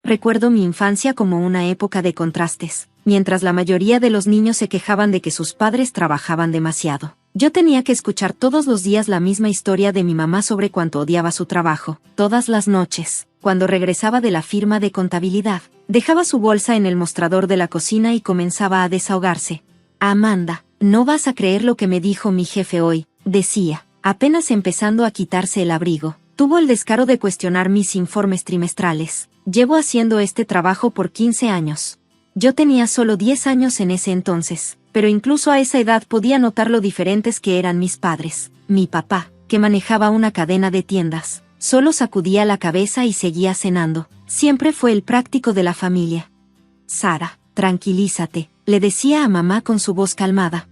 Recuerdo mi infancia como una época de contrastes. Mientras la mayoría de los niños se quejaban de que sus padres trabajaban demasiado, yo tenía que escuchar todos los días la misma historia de mi mamá sobre cuánto odiaba su trabajo. Todas las noches, cuando regresaba de la firma de contabilidad, dejaba su bolsa en el mostrador de la cocina y comenzaba a desahogarse. Amanda, no vas a creer lo que me dijo mi jefe hoy, decía, apenas empezando a quitarse el abrigo. Tuvo el descaro de cuestionar mis informes trimestrales. Llevo haciendo este trabajo por 15 años. Yo tenía solo 10 años en ese entonces, pero incluso a esa edad podía notar lo diferentes que eran mis padres. Mi papá, que manejaba una cadena de tiendas, solo sacudía la cabeza y seguía cenando. Siempre fue el práctico de la familia. Sara, tranquilízate, le decía a mamá con su voz calmada.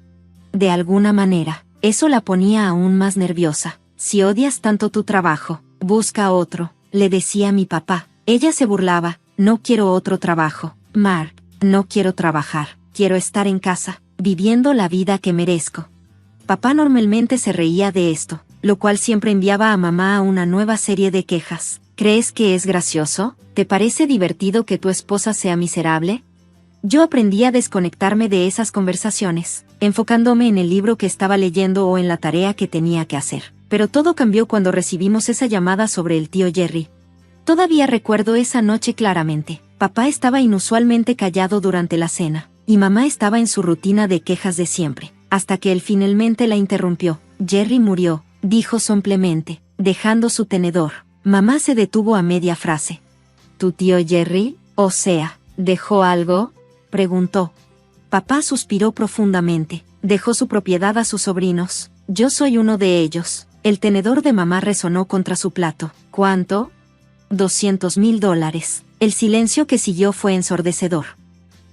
De alguna manera, eso la ponía aún más nerviosa. Si odias tanto tu trabajo, busca otro, le decía a mi papá. Ella se burlaba, no quiero otro trabajo, Mark, no quiero trabajar, quiero estar en casa, viviendo la vida que merezco. Papá normalmente se reía de esto, lo cual siempre enviaba a mamá a una nueva serie de quejas. ¿Crees que es gracioso? ¿Te parece divertido que tu esposa sea miserable? Yo aprendí a desconectarme de esas conversaciones, enfocándome en el libro que estaba leyendo o en la tarea que tenía que hacer. Pero todo cambió cuando recibimos esa llamada sobre el tío Jerry. Todavía recuerdo esa noche claramente. Papá estaba inusualmente callado durante la cena, y mamá estaba en su rutina de quejas de siempre, hasta que él finalmente la interrumpió. Jerry murió, dijo somplemente, dejando su tenedor. Mamá se detuvo a media frase. ¿Tu tío Jerry? O sea, ¿dejó algo?, preguntó. Papá suspiró profundamente. Dejó su propiedad a sus sobrinos. Yo soy uno de ellos. El tenedor de mamá resonó contra su plato. ¿Cuánto? $200,000. El silencio que siguió fue ensordecedor.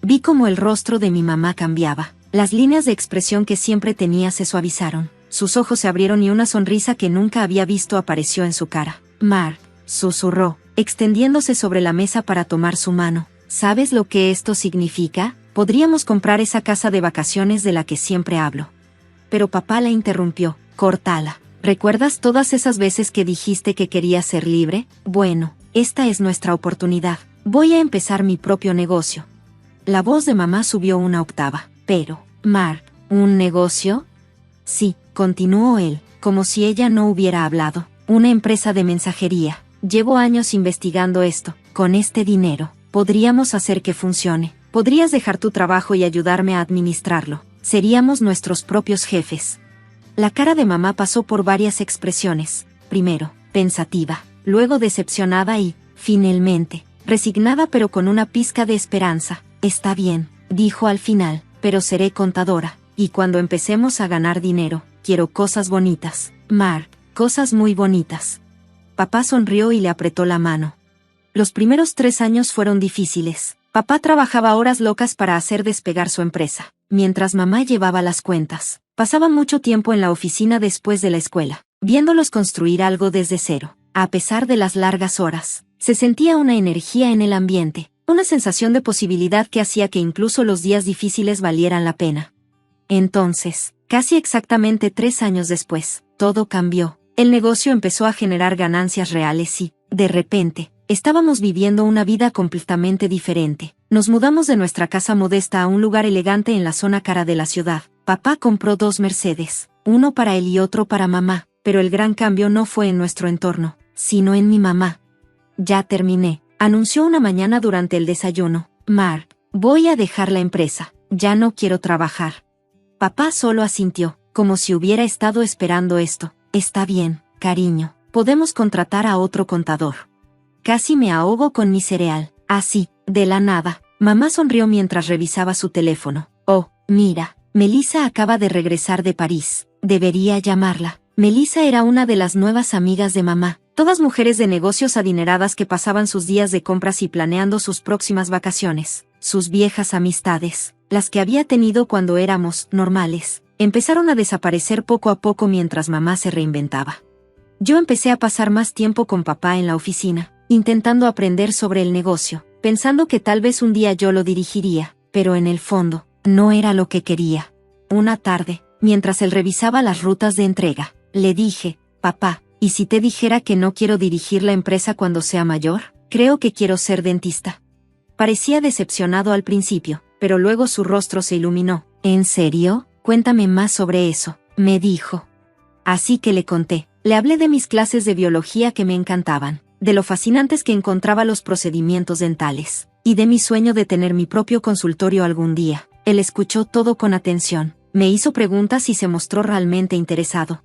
Vi cómo el rostro de mi mamá cambiaba. Las líneas de expresión que siempre tenía se suavizaron. Sus ojos se abrieron y una sonrisa que nunca había visto apareció en su cara. Mark, susurró, extendiéndose sobre la mesa para tomar su mano. ¿Sabes lo que esto significa? Podríamos comprar esa casa de vacaciones de la que siempre hablo. Pero papá la interrumpió. Córtala. ¿Recuerdas todas esas veces que dijiste que querías ser libre? Bueno, esta es nuestra oportunidad. Voy a empezar mi propio negocio. La voz de mamá subió una octava. Pero, Mark, ¿un negocio? Sí, continuó él, como si ella no hubiera hablado. Una empresa de mensajería. Llevo años investigando esto. Con este dinero, podríamos hacer que funcione. Podrías dejar tu trabajo y ayudarme a administrarlo. Seríamos nuestros propios jefes. La cara de mamá pasó por varias expresiones. Primero, pensativa, luego decepcionada y, finalmente, resignada pero con una pizca de esperanza. Está bien, dijo al final, pero seré contadora, y cuando empecemos a ganar dinero, quiero cosas bonitas. Mark, cosas muy bonitas. Papá sonrió y le apretó la mano. Los primeros 3 años fueron difíciles. Papá trabajaba horas locas para hacer despegar su empresa, mientras mamá llevaba las cuentas. Pasaba mucho tiempo en la oficina después de la escuela, viéndolos construir algo desde cero. A pesar de las largas horas, se sentía una energía en el ambiente, una sensación de posibilidad que hacía que incluso los días difíciles valieran la pena. Entonces, casi exactamente 3 años después, todo cambió. El negocio empezó a generar ganancias reales y, de repente, estábamos viviendo una vida completamente diferente. Nos mudamos de nuestra casa modesta a un lugar elegante en la zona cara de la ciudad. Papá compró 2 Mercedes, uno para él y otro para mamá, pero el gran cambio no fue en nuestro entorno, sino en mi mamá. Ya terminé, anunció una mañana durante el desayuno. Mark, voy a dejar la empresa, ya no quiero trabajar. Papá solo asintió, como si hubiera estado esperando esto. Está bien, cariño, podemos contratar a otro contador. Casi me ahogo con mi cereal. Así, de la nada, mamá sonrió mientras revisaba su teléfono. Oh, mira, Melissa acaba de regresar de París. Debería llamarla. Melissa era una de las nuevas amigas de mamá, todas mujeres de negocios adineradas que pasaban sus días de compras y planeando sus próximas vacaciones. Sus viejas amistades, las que había tenido cuando éramos normales, empezaron a desaparecer poco a poco mientras mamá se reinventaba. Yo empecé a pasar más tiempo con papá en la oficina, intentando aprender sobre el negocio, pensando que tal vez un día yo lo dirigiría, pero en el fondo, no era lo que quería. Una tarde, mientras él revisaba las rutas de entrega, le dije, papá, ¿y si te dijera que no quiero dirigir la empresa cuando sea mayor? Creo que quiero ser dentista. Parecía decepcionado al principio, pero luego su rostro se iluminó. ¿En serio? Cuéntame más sobre eso, me dijo. Así que le conté. Le hablé de mis clases de biología que me encantaban, de lo fascinantes que encontraba los procedimientos dentales, y de mi sueño de tener mi propio consultorio algún día. Él escuchó todo con atención, me hizo preguntas y se mostró realmente interesado.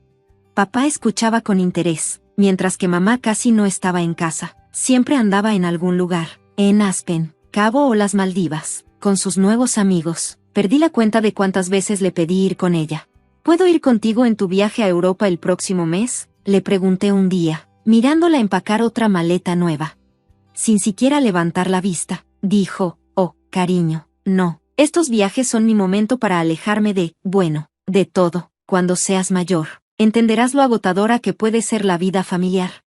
Papá escuchaba con interés, mientras que mamá casi no estaba en casa. Siempre andaba en algún lugar, en Aspen, Cabo o las Maldivas, con sus nuevos amigos. Perdí la cuenta de cuántas veces le pedí ir con ella. ¿Puedo ir contigo en tu viaje a Europa el próximo mes? Le pregunté un día, mirándola empacar otra maleta nueva. Sin siquiera levantar la vista, dijo, oh, cariño, no. Estos viajes son mi momento para alejarme de todo. Cuando seas mayor, entenderás lo agotadora que puede ser la vida familiar.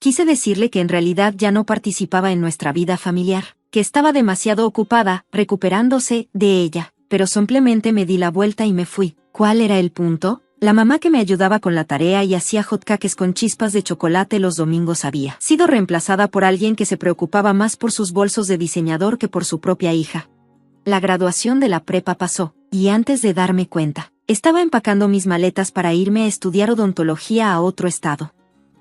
Quise decirle que en realidad ya no participaba en nuestra vida familiar, que estaba demasiado ocupada, recuperándose de ella, pero simplemente me di la vuelta y me fui. ¿Cuál era el punto? La mamá que me ayudaba con la tarea y hacía hotcakes con chispas de chocolate los domingos había sido reemplazada por alguien que se preocupaba más por sus bolsos de diseñador que por su propia hija. La graduación de la prepa pasó, y antes de darme cuenta, estaba empacando mis maletas para irme a estudiar odontología a otro estado.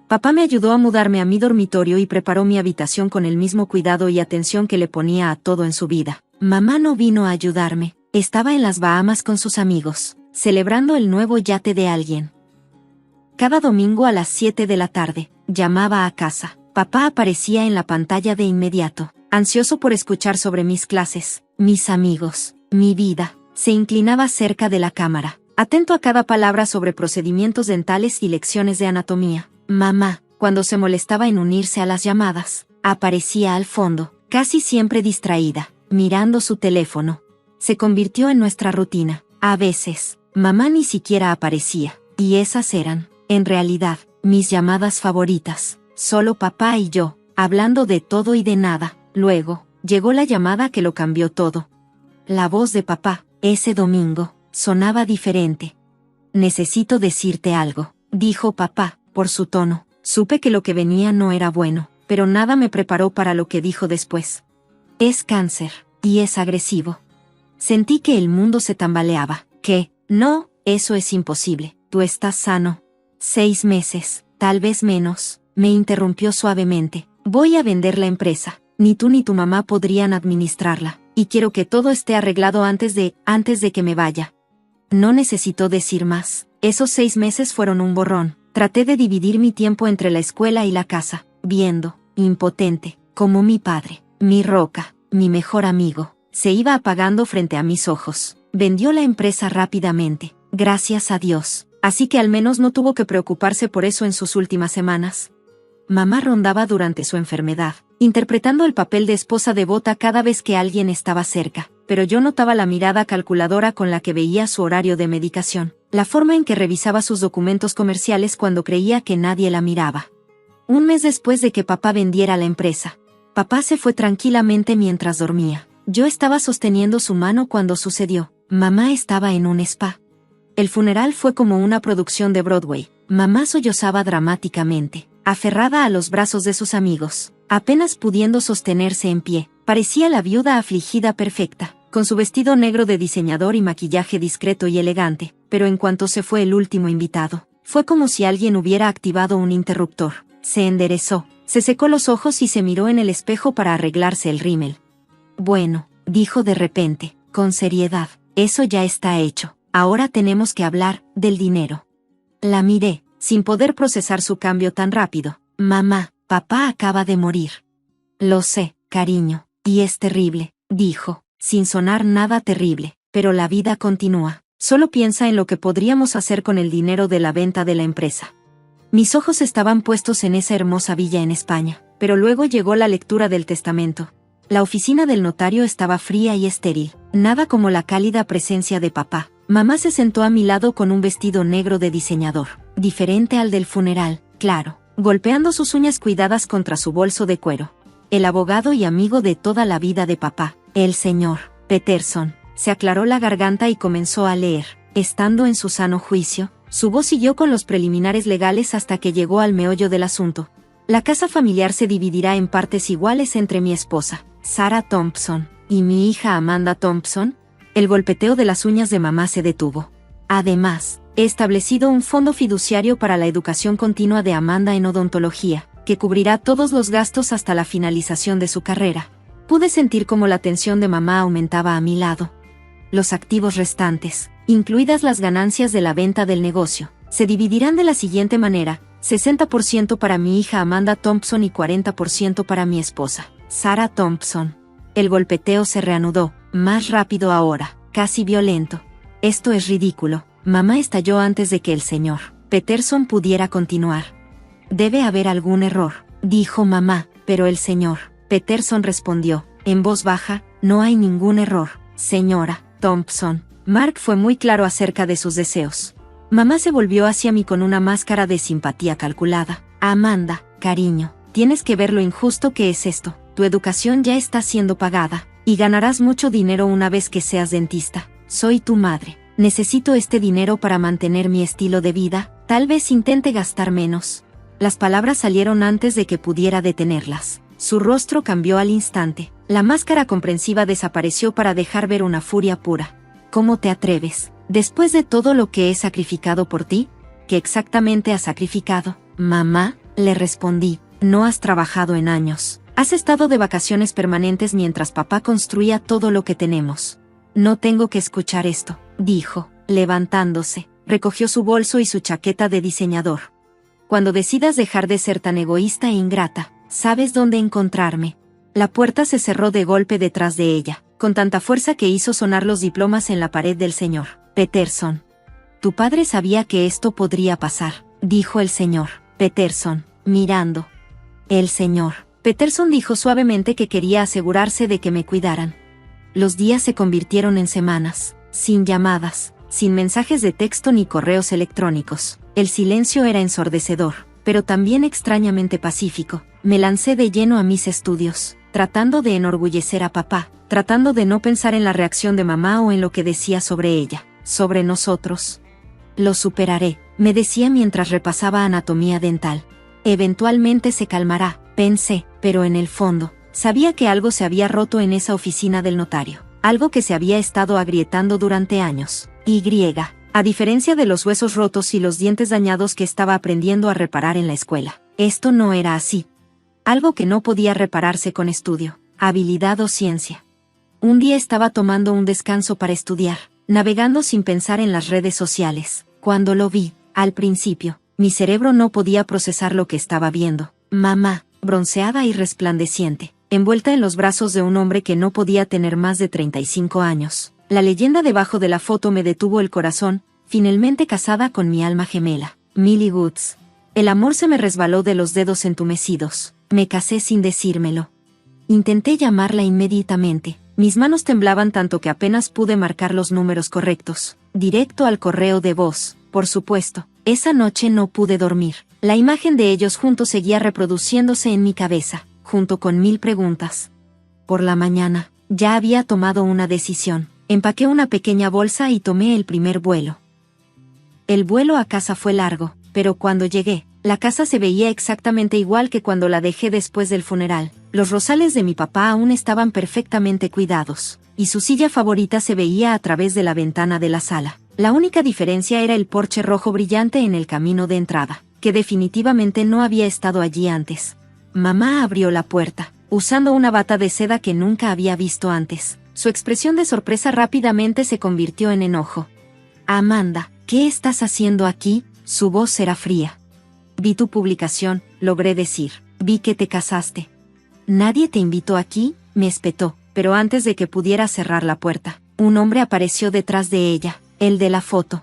Papá me ayudó a mudarme a mi dormitorio y preparó mi habitación con el mismo cuidado y atención que le ponía a todo en su vida. Mamá no vino a ayudarme, estaba en las Bahamas con sus amigos, celebrando el nuevo yate de alguien. Cada domingo a las 7 de la tarde, llamaba a casa. Papá aparecía en la pantalla de inmediato, ansioso por escuchar sobre mis clases, mis amigos, mi vida. Se inclinaba cerca de la cámara, atento a cada palabra sobre procedimientos dentales y lecciones de anatomía. Mamá, cuando se molestaba en unirse a las llamadas, aparecía al fondo, casi siempre distraída, mirando su teléfono. Se convirtió en nuestra rutina. A veces, mamá ni siquiera aparecía, y esas eran, en realidad, mis llamadas favoritas. Solo papá y yo, hablando de todo y de nada. Luego, llegó la llamada que lo cambió todo. La voz de papá, ese domingo, sonaba diferente. Necesito decirte algo, dijo papá. Por su tono, supe que lo que venía no era bueno, pero nada me preparó para lo que dijo después. Es cáncer, y es agresivo. Sentí que el mundo se tambaleaba. ¿Qué? No, eso es imposible. Tú estás sano. 6 meses, tal vez menos, me interrumpió suavemente. Voy a vender la empresa. Ni tú ni tu mamá podrían administrarla, y quiero que todo esté arreglado antes de que me vaya. No necesitó decir más. Esos 6 meses fueron un borrón. Traté de dividir mi tiempo entre la escuela y la casa, viendo, impotente, como mi padre, mi roca, mi mejor amigo, se iba apagando frente a mis ojos. Vendió la empresa rápidamente, gracias a Dios, así que al menos no tuvo que preocuparse por eso en sus últimas semanas. Mamá rondaba durante su enfermedad, interpretando el papel de esposa devota cada vez que alguien estaba cerca, pero yo notaba la mirada calculadora con la que veía su horario de medicación, la forma en que revisaba sus documentos comerciales cuando creía que nadie la miraba. Un mes después de que papá vendiera la empresa, papá se fue tranquilamente mientras dormía. Yo estaba sosteniendo su mano cuando sucedió. Mamá estaba en un spa. El funeral fue como una producción de Broadway. Mamá sollozaba dramáticamente, aferrada a los brazos de sus amigos, apenas pudiendo sostenerse en pie. Parecía la viuda afligida perfecta, con su vestido negro de diseñador y maquillaje discreto y elegante, pero en cuanto se fue el último invitado, fue como si alguien hubiera activado un interruptor. Se enderezó, se secó los ojos y se miró en el espejo para arreglarse el rímel. Bueno, dijo de repente, con seriedad, eso ya está hecho, ahora tenemos que hablar del dinero. La miré, sin poder procesar su cambio tan rápido. Mamá, papá acaba de morir. Lo sé, cariño, y es terrible, dijo, sin sonar nada terrible, pero la vida continúa. Solo piensa en lo que podríamos hacer con el dinero de la venta de la empresa. Mis ojos estaban puestos en esa hermosa villa en España, pero luego llegó la lectura del testamento. La oficina del notario estaba fría y estéril, nada como la cálida presencia de papá. Mamá se sentó a mi lado con un vestido negro de diseñador, diferente al del funeral, claro, golpeando sus uñas cuidadas contra su bolso de cuero. El abogado y amigo de toda la vida de papá, el señor Peterson, se aclaró la garganta y comenzó a leer. Estando en su sano juicio, su voz siguió con los preliminares legales hasta que llegó al meollo del asunto. La casa familiar se dividirá en partes iguales entre mi esposa, Sarah Thompson, y mi hija Amanda Thompson. El golpeteo de las uñas de mamá se detuvo. Además, he establecido un fondo fiduciario para la educación continua de Amanda en odontología, que cubrirá todos los gastos hasta la finalización de su carrera. Pude sentir cómo la tensión de mamá aumentaba a mi lado. Los activos restantes, incluidas las ganancias de la venta del negocio, se dividirán de la siguiente manera: 60% para mi hija Amanda Thompson y 40% para mi esposa, Sarah Thompson. El golpeteo se reanudó, más rápido ahora, casi violento. Esto es ridículo. Mamá estalló antes de que el señor Peterson pudiera continuar. Debe haber algún error, dijo mamá, pero el señor Peterson respondió, en voz baja, no hay ningún error, señora Thompson. Mark fue muy claro acerca de sus deseos. Mamá se volvió hacia mí con una máscara de simpatía calculada. Amanda, cariño, tienes que ver lo injusto que es esto. Tu educación ya está siendo pagada, y ganarás mucho dinero una vez que seas dentista. Soy tu madre. Necesito este dinero para mantener mi estilo de vida, tal vez intente gastar menos. Las palabras salieron antes de que pudiera detenerlas. Su rostro cambió al instante. La máscara comprensiva desapareció para dejar ver una furia pura. ¿Cómo te atreves? Después de todo lo que he sacrificado por ti, ¿qué exactamente has sacrificado? Mamá, le respondí, no has trabajado en años. Has estado de vacaciones permanentes mientras papá construía todo lo que tenemos. No tengo que escuchar esto, dijo, levantándose. Recogió su bolso y su chaqueta de diseñador. Cuando decidas dejar de ser tan egoísta e ingrata, sabes dónde encontrarme. La puerta se cerró de golpe detrás de ella, con tanta fuerza que hizo sonar los diplomas en la pared del señor Peterson. Tu padre sabía que esto podría pasar, dijo el señor Peterson, mirando. El señor Peterson dijo suavemente que quería asegurarse de que me cuidaran. Los días se convirtieron en semanas, sin llamadas, sin mensajes de texto ni correos electrónicos. El silencio era ensordecedor, pero también extrañamente pacífico. Me lancé de lleno a mis estudios, tratando de enorgullecer a papá, tratando de no pensar en la reacción de mamá o en lo que decía sobre ella, sobre nosotros. Lo superaré, me decía mientras repasaba anatomía dental. Eventualmente se calmará, pensé, pero en el fondo, sabía que algo se había roto en esa oficina del notario, algo que se había estado agrietando durante años. A diferencia de los huesos rotos y los dientes dañados que estaba aprendiendo a reparar en la escuela, esto no era así. Algo que no podía repararse con estudio, habilidad o ciencia. Un día estaba tomando un descanso para estudiar, navegando sin pensar en las redes sociales. Cuando lo vi, al principio, mi cerebro no podía procesar lo que estaba viendo. Mamá, bronceada y resplandeciente, envuelta en los brazos de un hombre que no podía tener más de 35 años. La leyenda debajo de la foto me detuvo el corazón, finalmente casada con mi alma gemela, Millie Woods. El amor se me resbaló de los dedos entumecidos. Me casé sin decírmelo. Intenté llamarla inmediatamente. Mis manos temblaban tanto que apenas pude marcar los números correctos. Directo al correo de voz, por supuesto. Esa noche no pude dormir. La imagen de ellos juntos seguía reproduciéndose en mi cabeza, junto con 1000 preguntas. Por la mañana, ya había tomado una decisión. Empaqué una pequeña bolsa y tomé el primer vuelo. El vuelo a casa fue largo, pero cuando llegué, la casa se veía exactamente igual que cuando la dejé después del funeral. Los rosales de mi papá aún estaban perfectamente cuidados, y su silla favorita se veía a través de la ventana de la sala. La única diferencia era el porche rojo brillante en el camino de entrada, que definitivamente no había estado allí antes. Mamá abrió la puerta, usando una bata de seda que nunca había visto antes. Su expresión de sorpresa rápidamente se convirtió en enojo. Amanda, ¿qué estás haciendo aquí? Su voz era fría. Vi tu publicación, logré decir. Vi que te casaste. ¿Nadie te invitó aquí? Me espetó, pero antes de que pudiera cerrar la puerta, un hombre apareció detrás de ella, el de la foto.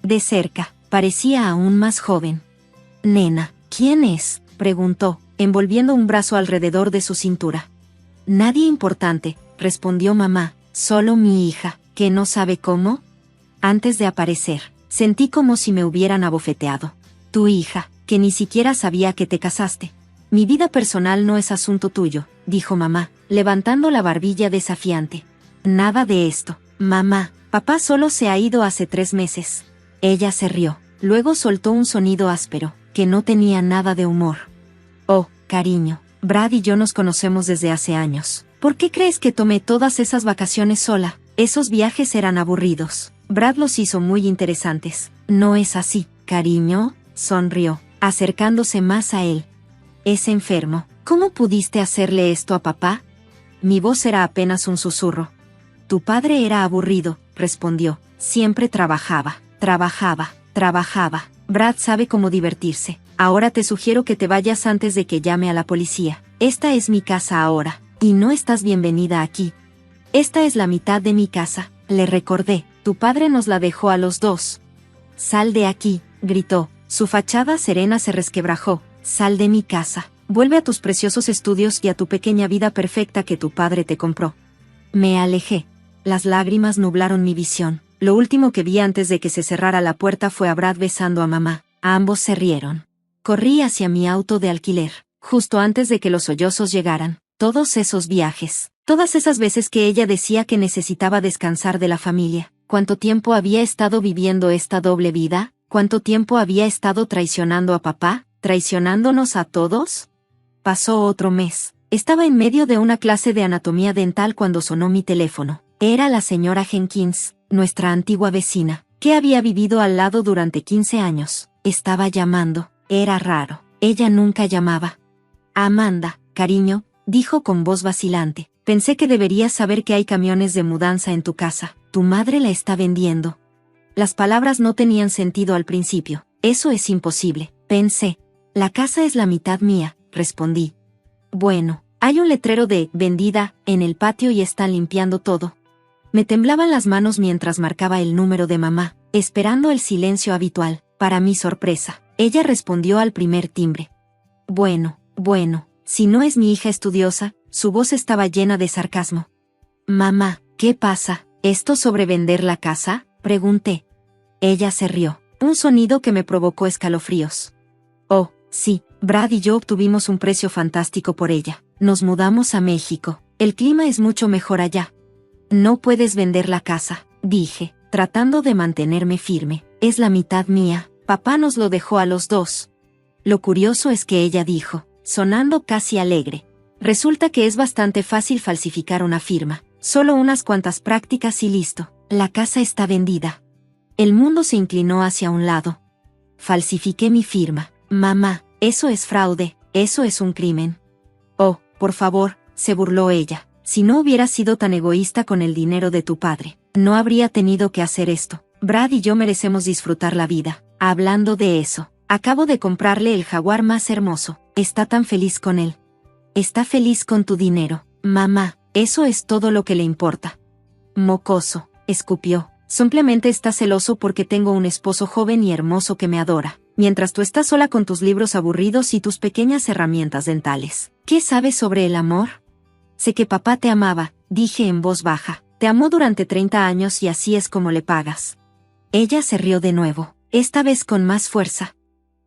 De cerca, parecía aún más joven. Nena, ¿quién es?, preguntó, envolviendo un brazo alrededor de su cintura. Nadie importante, respondió mamá, solo mi hija, que no sabe cómo. Antes de aparecer, sentí como si me hubieran abofeteado. Tu hija, que ni siquiera sabía que te casaste. Mi vida personal no es asunto tuyo, dijo mamá, levantando la barbilla desafiante. Nada de esto, mamá, papá solo se ha ido hace 3 meses. Ella se rió, luego soltó un sonido áspero, que no tenía nada de humor. Oh, Cariño, Brad y yo nos conocemos desde hace años. ¿Por qué crees que tomé todas esas vacaciones sola? Esos viajes eran aburridos. Brad los hizo muy interesantes. No es así, cariño, sonrió, acercándose más a él. Es enfermo. ¿Cómo pudiste hacerle esto a papá? Mi voz era apenas un susurro. Tu padre era aburrido, respondió. Siempre trabajaba. Brad sabe cómo divertirse. Ahora te sugiero que te vayas antes de que llame a la policía. Esta es mi casa ahora, y no estás bienvenida aquí. Esta es la mitad de mi casa, le recordé. Tu padre nos la dejó a los dos. Sal de aquí, gritó. Su fachada serena se resquebrajó. Sal de mi casa. Vuelve a tus preciosos estudios y a tu pequeña vida perfecta que tu padre te compró. Me alejé. Las lágrimas nublaron mi visión. Lo último que vi antes de que se cerrara la puerta fue a Brad besando a mamá. Ambos se rieron. Corrí hacia mi auto de alquiler, justo antes de que los sollozos llegaran. Todos esos viajes, todas esas veces que ella decía que necesitaba descansar de la familia. ¿Cuánto tiempo había estado viviendo esta doble vida? ¿Cuánto tiempo había estado traicionando a papá? ¿Traicionándonos a todos? Pasó otro mes. Estaba en medio de una clase de anatomía dental cuando sonó mi teléfono. Era la señora Jenkins, nuestra antigua vecina, que había vivido al lado durante 15 años. Estaba llamando. Era raro. Ella nunca llamaba. Amanda, cariño, dijo con voz vacilante. Pensé que deberías saber que hay camiones de mudanza en tu casa. Tu madre la está vendiendo. Las palabras no tenían sentido al principio. Eso es imposible, pensé. La casa es la mitad mía, respondí. Bueno, hay un letrero de vendida en el patio y están limpiando todo. Me temblaban las manos mientras marcaba el número de mamá, esperando el silencio habitual. Para mi sorpresa, ella respondió al primer timbre. Bueno, si no es mi hija estudiosa, su voz estaba llena de sarcasmo. Mamá, ¿qué pasa? ¿Esto sobre vender la casa? Pregunté. Ella se rió, un sonido que me provocó escalofríos. Oh, sí, Brad y yo obtuvimos un precio fantástico por ella. Nos mudamos a México. El clima es mucho mejor allá. No puedes vender la casa, dije, tratando de mantenerme firme. Es la mitad mía. Papá nos lo dejó a los dos. Lo curioso es que ella dijo, sonando casi alegre. Resulta que es bastante fácil falsificar una firma. Solo unas cuantas prácticas y listo. La casa está vendida. El mundo se inclinó hacia un lado. Falsifiqué mi firma. Mamá, eso es fraude, eso es un crimen. Oh, por favor, se burló ella. Si no hubieras sido tan egoísta con el dinero de tu padre, no habría tenido que hacer esto. Brad y yo merecemos disfrutar la vida. Hablando de eso, acabo de comprarle el jaguar más hermoso. Está tan feliz con él. Está feliz con tu dinero. Mamá, eso es todo lo que le importa. Mocoso, escupió. Simplemente está celoso porque tengo un esposo joven y hermoso que me adora, mientras tú estás sola con tus libros aburridos y tus pequeñas herramientas dentales. ¿Qué sabes sobre el amor? Sé que papá te amaba, dije en voz baja. Te amó durante 30 años y así es como le pagas. Ella se rió de nuevo, esta vez con más fuerza.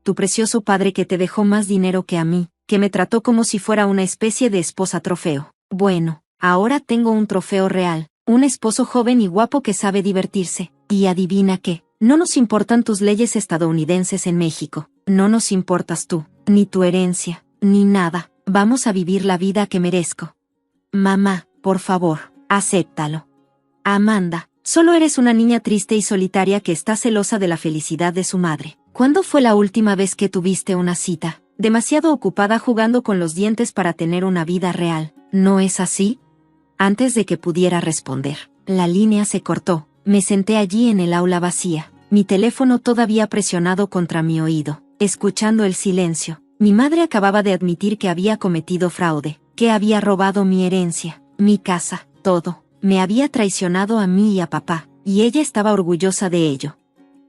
Tu precioso padre que te dejó más dinero que a mí, que me trató como si fuera una especie de esposa trofeo. Bueno, ahora tengo un trofeo real, un esposo joven y guapo que sabe divertirse. Y adivina qué, no nos importan tus leyes estadounidenses en México, no nos importas tú, ni tu herencia, ni nada. Vamos a vivir la vida que merezco. Mamá, por favor, acéptalo. Amanda, solo eres una niña triste y solitaria que está celosa de la felicidad de su madre. ¿Cuándo fue la última vez que tuviste una cita? Demasiado ocupada jugando con los dientes para tener una vida real, ¿no es así? Antes de que pudiera responder, la línea se cortó. Me senté allí en el aula vacía, mi teléfono todavía presionado contra mi oído, escuchando el silencio. Mi madre acababa de admitir que había cometido fraude, que había robado mi herencia, mi casa, todo. Me había traicionado a mí y a papá, y ella estaba orgullosa de ello.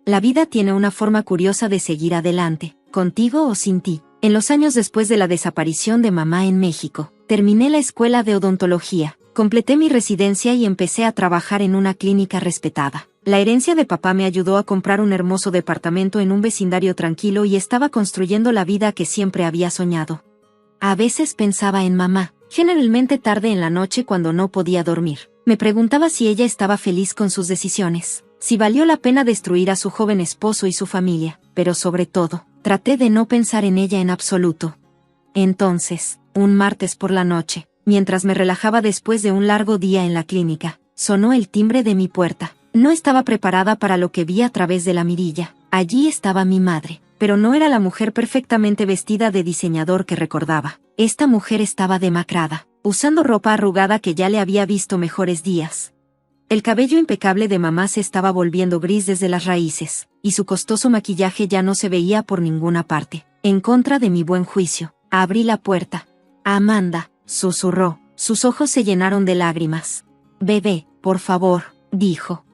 La vida tiene una forma curiosa de seguir adelante, contigo o sin ti. En los años después de la desaparición de mamá en México, terminé la escuela de odontología, completé mi residencia y empecé a trabajar en una clínica respetada. La herencia de papá me ayudó a comprar un hermoso departamento en un vecindario tranquilo y estaba construyendo la vida que siempre había soñado. A veces pensaba en mamá, generalmente tarde en la noche cuando no podía dormir. Me preguntaba si ella estaba feliz con sus decisiones, si valió la pena destruir a su joven esposo y su familia, pero sobre todo, traté de no pensar en ella en absoluto. Entonces, un martes por la noche, mientras me relajaba después de un largo día en la clínica, sonó el timbre de mi puerta. No estaba preparada para lo que vi a través de la mirilla. Allí estaba mi madre, pero no era la mujer perfectamente vestida de diseñador que recordaba. Esta mujer estaba demacrada, usando ropa arrugada que ya le había visto mejores días. El cabello impecable de mamá se estaba volviendo gris desde las raíces, y su costoso maquillaje ya no se veía por ninguna parte. En contra de mi buen juicio, abrí la puerta. «Amanda», susurró. Sus ojos se llenaron de lágrimas. «Bebé, por favor», dijo.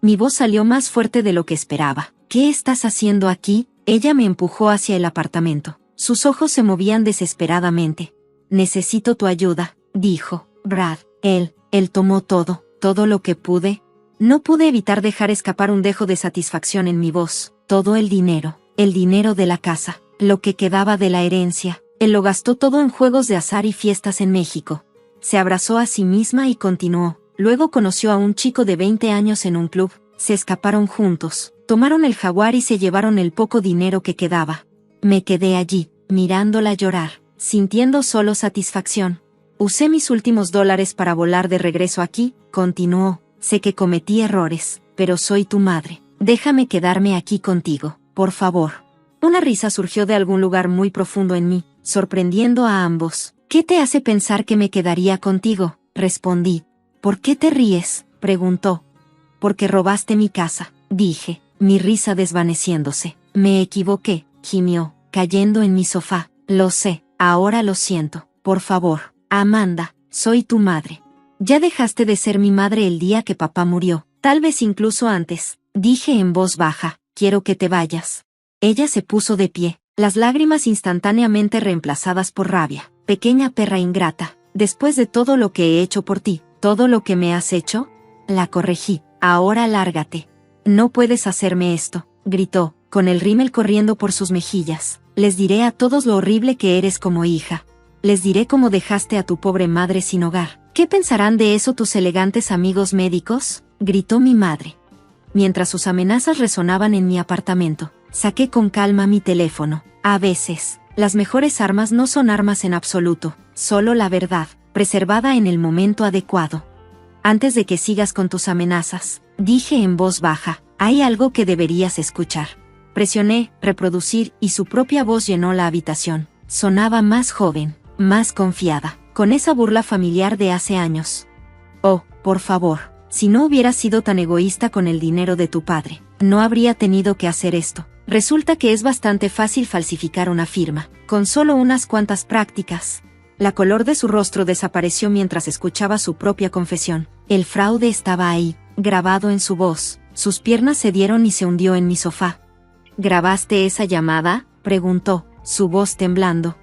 Mi voz salió más fuerte de lo que esperaba. «¿Qué estás haciendo aquí?». Ella me empujó hacia el apartamento. Sus ojos se movían desesperadamente. «Necesito tu ayuda», dijo. «Brad, él tomó todo lo que pude». No pude evitar dejar escapar un dejo de satisfacción en mi voz. Todo el dinero de la casa, lo que quedaba de la herencia. Él lo gastó todo en juegos de azar y fiestas en México. Se abrazó a sí misma y continuó. Luego conoció a un chico de 20 años en un club. Se escaparon juntos, tomaron el Jaguar y se llevaron el poco dinero que quedaba. Me quedé allí, mirándola llorar, sintiendo solo satisfacción. Usé mis últimos dólares para volar de regreso aquí, continuó. Sé que cometí errores, pero soy tu madre. Déjame quedarme aquí contigo, por favor. Una risa surgió de algún lugar muy profundo en mí, sorprendiendo a ambos. ¿Qué te hace pensar que me quedaría contigo?, respondí. ¿Por qué te ríes?, preguntó. Porque robaste mi casa, dije, mi risa desvaneciéndose. Me equivoqué, gimió, cayendo en mi sofá. Lo sé, ahora lo siento. Por favor, Amanda, soy tu madre. Ya dejaste de ser mi madre el día que papá murió, tal vez incluso antes. Dije en voz baja, quiero que te vayas. Ella se puso de pie, las lágrimas instantáneamente reemplazadas por rabia. Pequeña perra ingrata, después de todo lo que he hecho por ti, todo lo que me has hecho, la corregí. Ahora lárgate. No puedes hacerme esto, gritó, con el rímel corriendo por sus mejillas. Les diré a todos lo horrible que eres como hija. Les diré cómo dejaste a tu pobre madre sin hogar. ¿Qué pensarán de eso tus elegantes amigos médicos?, gritó mi madre. Mientras sus amenazas resonaban en mi apartamento, saqué con calma mi teléfono. A veces, las mejores armas no son armas en absoluto, solo la verdad, preservada en el momento adecuado. Antes de que sigas con tus amenazas, dije en voz baja, hay algo que deberías escuchar. Presioné reproducir y su propia voz llenó la habitación. Sonaba más joven, más confiada, con esa burla familiar de hace años. Oh, por favor, si no hubieras sido tan egoísta con el dinero de tu padre, no habría tenido que hacer esto. Resulta que es bastante fácil falsificar una firma, con solo unas cuantas prácticas. La color de su rostro desapareció mientras escuchaba su propia confesión. El fraude estaba ahí, grabado en su voz. Sus piernas cedieron y se hundió en mi sofá. ¿Grabaste esa llamada?, preguntó, su voz temblando.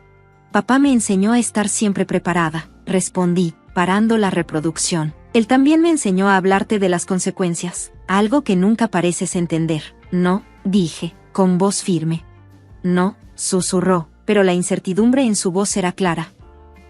Papá me enseñó a estar siempre preparada, respondí, parando la reproducción. Él también me enseñó a hablarte de las consecuencias, algo que nunca pareces entender. No, dije, con voz firme. No, susurró, pero la incertidumbre en su voz era clara.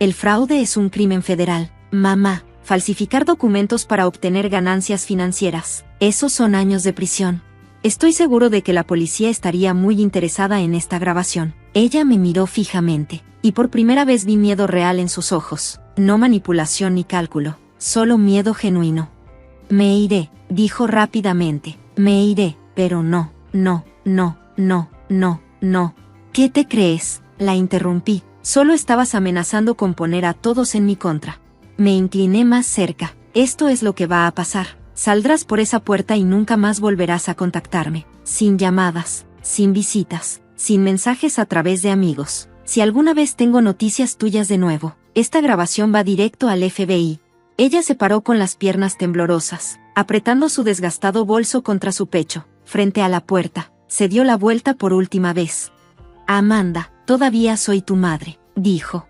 El fraude es un crimen federal, mamá. Falsificar documentos para obtener ganancias financieras. Esos son años de prisión. Estoy seguro de que la policía estaría muy interesada en esta grabación. Ella me miró fijamente, y por primera vez vi miedo real en sus ojos. No manipulación ni cálculo, solo miedo genuino. Me iré, dijo rápidamente. Me iré, pero no. ¿Qué te crees?, la interrumpí. Solo estabas amenazando con poner a todos en mi contra. Me incliné más cerca. Esto es lo que va a pasar. Saldrás por esa puerta y nunca más volverás a contactarme. Sin llamadas, sin visitas, sin mensajes a través de amigos. Si alguna vez tengo noticias tuyas de nuevo, esta grabación va directo al FBI. Ella se paró con las piernas temblorosas, apretando su desgastado bolso contra su pecho, frente a la puerta. Se dio la vuelta por última vez. Amanda, todavía soy tu madre, dijo.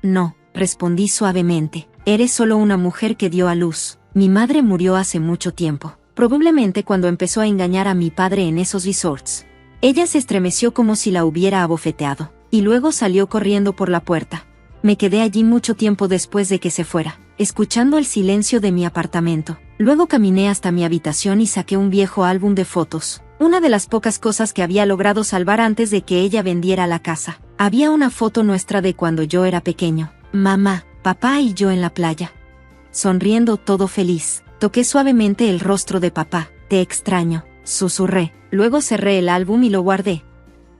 No, respondí suavemente. Eres solo una mujer que dio a luz. Mi madre murió hace mucho tiempo, probablemente cuando empezó a engañar a mi padre en esos resorts. Ella se estremeció como si la hubiera abofeteado, y luego salió corriendo por la puerta. Me quedé allí mucho tiempo después de que se fuera, escuchando el silencio de mi apartamento. Luego caminé hasta mi habitación y saqué un viejo álbum de fotos, una de las pocas cosas que había logrado salvar antes de que ella vendiera la casa. Había una foto nuestra de cuando yo era pequeño. Mamá, papá y yo en la playa. Sonriendo todo feliz, toqué suavemente el rostro de papá. Te extraño, susurré. Luego cerré el álbum y lo guardé.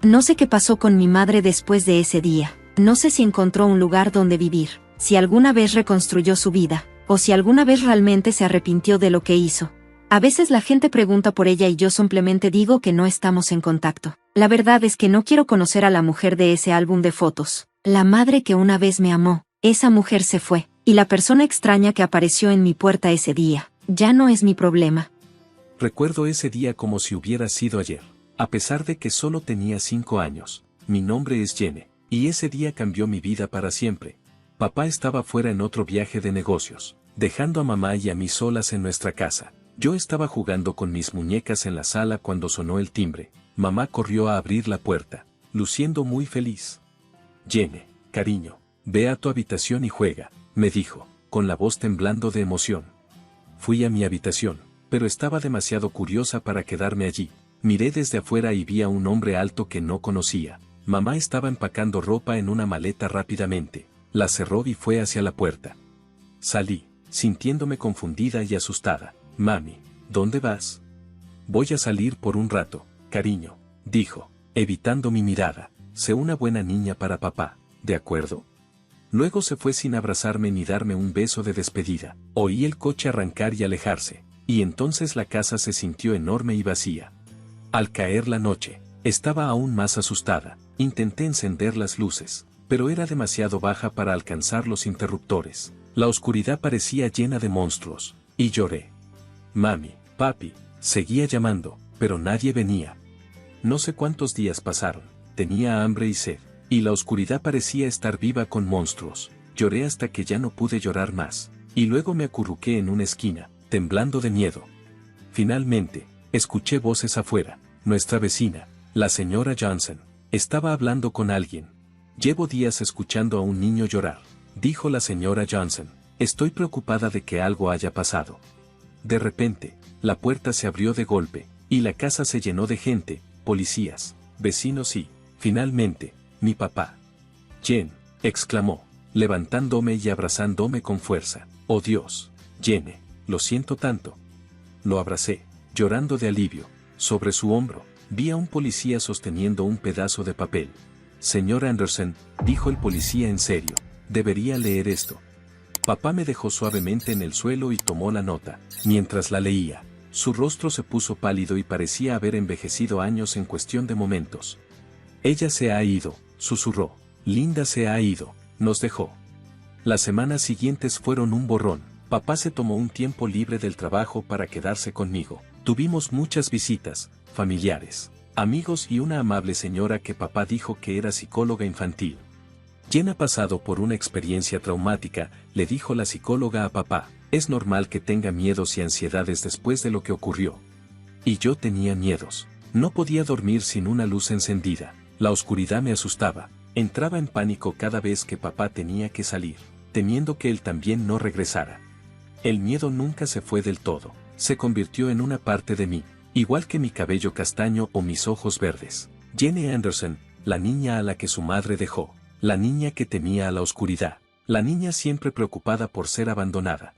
No sé qué pasó con mi madre después de ese día. No sé si encontró un lugar donde vivir, si alguna vez reconstruyó su vida, o si alguna vez realmente se arrepintió de lo que hizo. A veces la gente pregunta por ella y yo simplemente digo que no estamos en contacto. La verdad es que no quiero conocer a la mujer de ese álbum de fotos. La madre que una vez me amó, esa mujer se fue, y la persona extraña que apareció en mi puerta ese día, ya no es mi problema. Recuerdo ese día como si hubiera sido ayer. A pesar de que solo tenía 5 años, mi nombre es Jenny, y ese día cambió mi vida para siempre. Papá estaba fuera en otro viaje de negocios, dejando a mamá y a mí solas en nuestra casa. Yo estaba jugando con mis muñecas en la sala cuando sonó el timbre. Mamá corrió a abrir la puerta, luciendo muy feliz. Jenny, cariño, ve a tu habitación y juega, me dijo, con la voz temblando de emoción. Fui a mi habitación, pero estaba demasiado curiosa para quedarme allí. Miré desde afuera y vi a un hombre alto que no conocía. Mamá estaba empacando ropa en una maleta rápidamente. La cerró y fue hacia la puerta. Salí, sintiéndome confundida y asustada. Mami, ¿dónde vas? Voy a salir por un rato, cariño, dijo, evitando mi mirada. Sé una buena niña para papá, ¿de acuerdo? Luego se fue sin abrazarme ni darme un beso de despedida. Oí el coche arrancar y alejarse, y entonces la casa se sintió enorme y vacía. Al caer la noche, estaba aún más asustada. Intenté encender las luces, pero era demasiado baja para alcanzar los interruptores. La oscuridad parecía llena de monstruos, y lloré. Mami, papi, seguía llamando, pero nadie venía. No sé cuántos días pasaron, tenía hambre y sed, y la oscuridad parecía estar viva con monstruos. Lloré hasta que ya no pude llorar más, y luego me acurruqué en una esquina, temblando de miedo. Finalmente, escuché voces afuera. Nuestra vecina, la señora Johnson, estaba hablando con alguien. Llevo días escuchando a un niño llorar, dijo la señora Johnson. Estoy preocupada de que algo haya pasado. De repente, la puerta se abrió de golpe, y la casa se llenó de gente, policías, vecinos y, finalmente, mi papá. Jen, exclamó, levantándome y abrazándome con fuerza. Oh Dios, Jenny, lo siento tanto. Lo abracé, llorando de alivio. Sobre su hombro, vi a un policía sosteniendo un pedazo de papel. Señor Anderson, dijo el policía en serio, debería leer esto. Papá me dejó suavemente en el suelo y tomó la nota. Mientras la leía, su rostro se puso pálido y parecía haber envejecido años en cuestión de momentos. Ella se ha ido, susurró. Linda se ha ido, nos dejó. Las semanas siguientes fueron un borrón. Papá se tomó un tiempo libre del trabajo para quedarse conmigo. Tuvimos muchas visitas, familiares, amigos y una amable señora que papá dijo que era psicóloga infantil. Jen ha pasado por una experiencia traumática, le dijo la psicóloga a papá. Es normal que tenga miedos y ansiedades después de lo que ocurrió. Y yo tenía miedos. No podía dormir sin una luz encendida. La oscuridad me asustaba. Entraba en pánico cada vez que papá tenía que salir, temiendo que él también no regresara. El miedo nunca se fue del todo. Se convirtió en una parte de mí, igual que mi cabello castaño o mis ojos verdes. Jenny Anderson, la niña a la que su madre dejó, la niña que temía a la oscuridad, la niña siempre preocupada por ser abandonada.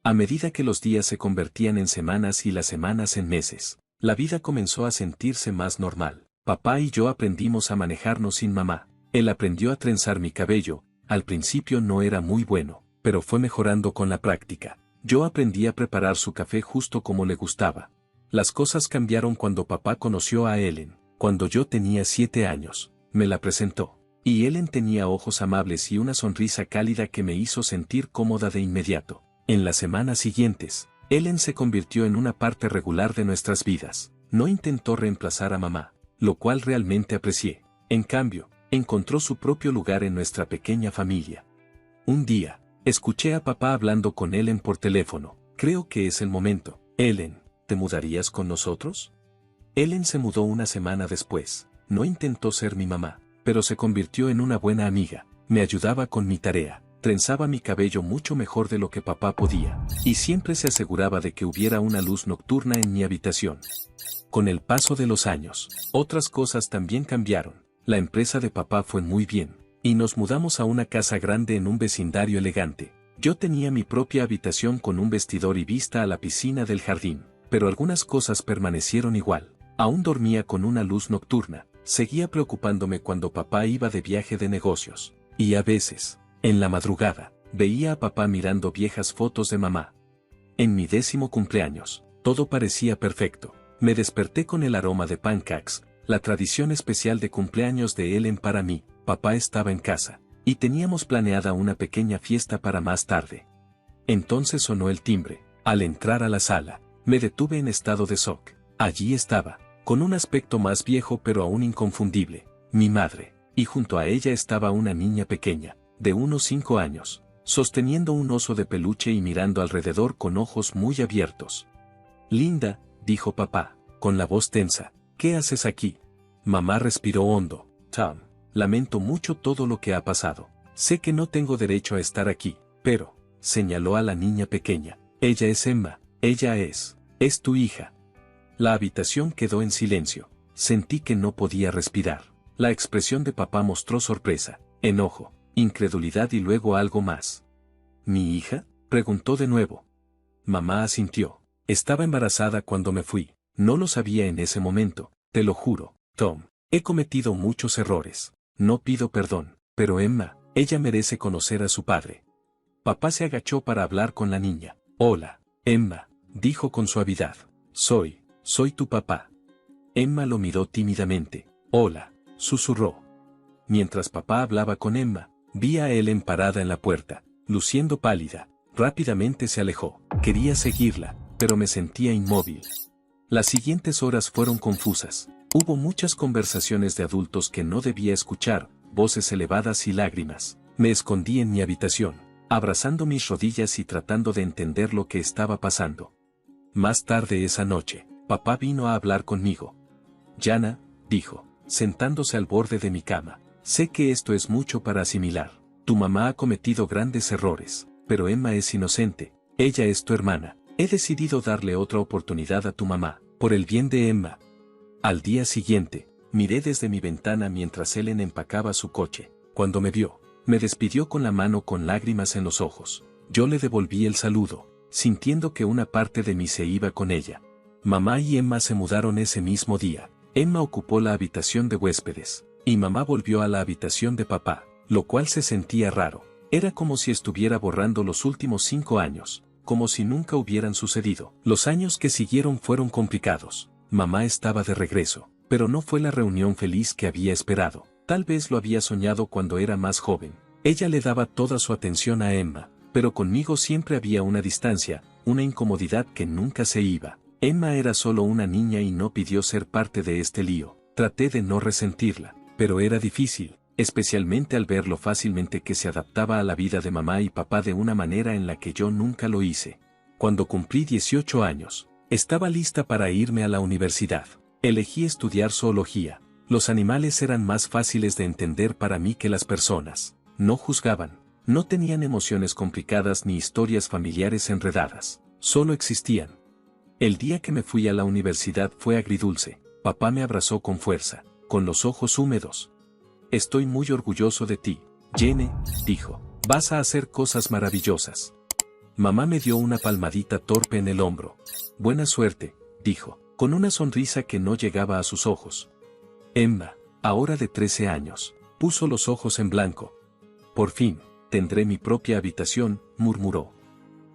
A medida que los días se convertían en semanas y las semanas en meses, la vida comenzó a sentirse más normal. Papá y yo aprendimos a manejarnos sin mamá. Él aprendió a trenzar mi cabello, al principio no era muy bueno, pero fue mejorando con la práctica. Yo aprendí a preparar su café justo como le gustaba. Las cosas cambiaron cuando papá conoció a Ellen. Cuando yo tenía 7 años, me la presentó. Y Ellen tenía ojos amables y una sonrisa cálida que me hizo sentir cómoda de inmediato. En las semanas siguientes, Ellen se convirtió en una parte regular de nuestras vidas. No intentó reemplazar a mamá, lo cual realmente aprecié. En cambio, encontró su propio lugar en nuestra pequeña familia. Un día, escuché a papá hablando con Ellen por teléfono. Creo que es el momento. Ellen, ¿te mudarías con nosotros? Ellen se mudó una semana después. No intentó ser mi mamá, pero se convirtió en una buena amiga. Me ayudaba con mi tarea, trenzaba mi cabello mucho mejor de lo que papá podía, y siempre se aseguraba de que hubiera una luz nocturna en mi habitación. Con el paso de los años, otras cosas también cambiaron. La empresa de papá fue muy bien, y nos mudamos a una casa grande en un vecindario elegante. Yo tenía mi propia habitación con un vestidor y vista a la piscina del jardín, pero algunas cosas permanecieron igual. Aún dormía con una luz nocturna, seguía preocupándome cuando papá iba de viaje de negocios, y a veces, en la madrugada, veía a papá mirando viejas fotos de mamá. En mi 10º cumpleaños, todo parecía perfecto. Me desperté con el aroma de pancakes, la tradición especial de cumpleaños de Ellen para mí. Papá estaba en casa, y teníamos planeada una pequeña fiesta para más tarde. Entonces sonó el timbre. Al entrar a la sala, me detuve en estado de shock. Allí estaba, con un aspecto más viejo pero aún inconfundible, mi madre, y junto a ella estaba una niña pequeña, de unos 5 años, sosteniendo un oso de peluche y mirando alrededor con ojos muy abiertos. Linda, dijo papá, con la voz tensa, ¿qué haces aquí? Mamá respiró hondo. Tom, lamento mucho todo lo que ha pasado. Sé que no tengo derecho a estar aquí, pero, señaló a la niña pequeña, ella es Emma, es tu hija. La habitación quedó en silencio. Sentí que no podía respirar. La expresión de papá mostró sorpresa, enojo, incredulidad y luego algo más. ¿Mi hija?, preguntó de nuevo. Mamá asintió. Estaba embarazada cuando me fui. No lo sabía en ese momento, te lo juro, Tom. He cometido muchos errores. No pido perdón, pero Emma, ella merece conocer a su padre. Papá se agachó para hablar con la niña. Hola, Emma, dijo con suavidad. Soy tu papá. Emma lo miró tímidamente. Hola, susurró. Mientras papá hablaba con Emma, vi a Ellen parada en la puerta, luciendo pálida. Rápidamente se alejó. Quería seguirla, pero me sentía inmóvil. Las siguientes horas fueron confusas. Hubo muchas conversaciones de adultos que no debía escuchar, voces elevadas y lágrimas. Me escondí en mi habitación, abrazando mis rodillas y tratando de entender lo que estaba pasando. Más tarde esa noche, papá vino a hablar conmigo. Jana, dijo, sentándose al borde de mi cama, sé que esto es mucho para asimilar. Tu mamá ha cometido grandes errores, pero Emma es inocente. Ella es tu hermana. He decidido darle otra oportunidad a tu mamá, por el bien de Emma. Al día siguiente, miré desde mi ventana mientras Ellen empacaba su coche. Cuando me vio, me despidió con la mano con lágrimas en los ojos. Yo le devolví el saludo, sintiendo que una parte de mí se iba con ella. Mamá y Emma se mudaron ese mismo día. Emma ocupó la habitación de huéspedes, y mamá volvió a la habitación de papá, lo cual se sentía raro. Era como si estuviera borrando los últimos 5 años, como si nunca hubieran sucedido. Los años que siguieron fueron complicados. Mamá estaba de regreso, pero no fue la reunión feliz que había esperado. Tal vez lo había soñado cuando era más joven. Ella le daba toda su atención a Emma, pero conmigo siempre había una distancia, una incomodidad que nunca se iba. Emma era solo una niña y no pidió ser parte de este lío. Traté de no resentirla, pero era difícil, especialmente al ver lo fácilmente que se adaptaba a la vida de mamá y papá de una manera en la que yo nunca lo hice. Cuando cumplí 18 años, estaba lista para irme a la universidad. Elegí estudiar zoología. Los animales eran más fáciles de entender para mí que las personas. No juzgaban, no tenían emociones complicadas ni historias familiares enredadas, solo existían. El día que me fui a la universidad fue agridulce. Papá me abrazó con fuerza, con los ojos húmedos. Estoy muy orgulloso de ti, Jane, dijo. Vas a hacer cosas maravillosas. Mamá me dio una palmadita torpe en el hombro. Buena suerte, dijo, con una sonrisa que no llegaba a sus ojos. Emma, ahora de 13 años, puso los ojos en blanco. Por fin, tendré mi propia habitación, murmuró.